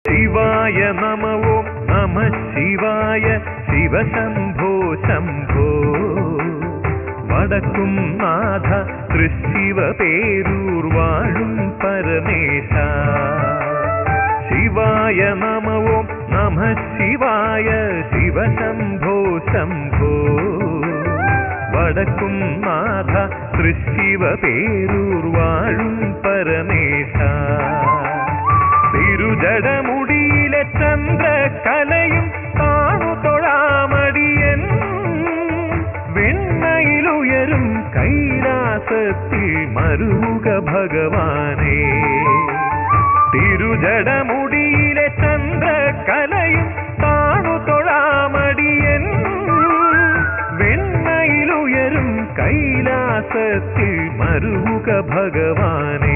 ശിവായ നമ ഓം നമ ശിവായ ശിവശംഭോ ശംഭോ വടക്കും നാഥ തൃശിവ പേരൂർ വാഴും പരമേശ. ശിവായ നമ ഓം നമ ശിവായ ശിവശംഭോ ശംഭോ വടക്കും നാഥ തൃശിവ പേരൂർ വാഴും പരമേശ. തിരുജടമുടിയിലെ ചന്ദ്രകലയും താണു തൊഴാമടിയൻ വെണ്ണയിലുയരും കൈലാസത്തിൽ മരുക ഭഗവാനേ. തിരുജടമുടിയിലെ ചന്ദ്രകലയും താണു തൊഴാമടിയൻ വെണ്ണയിലുയരും കൈലാസത്തിൽ മരുക ഭഗവാനേ.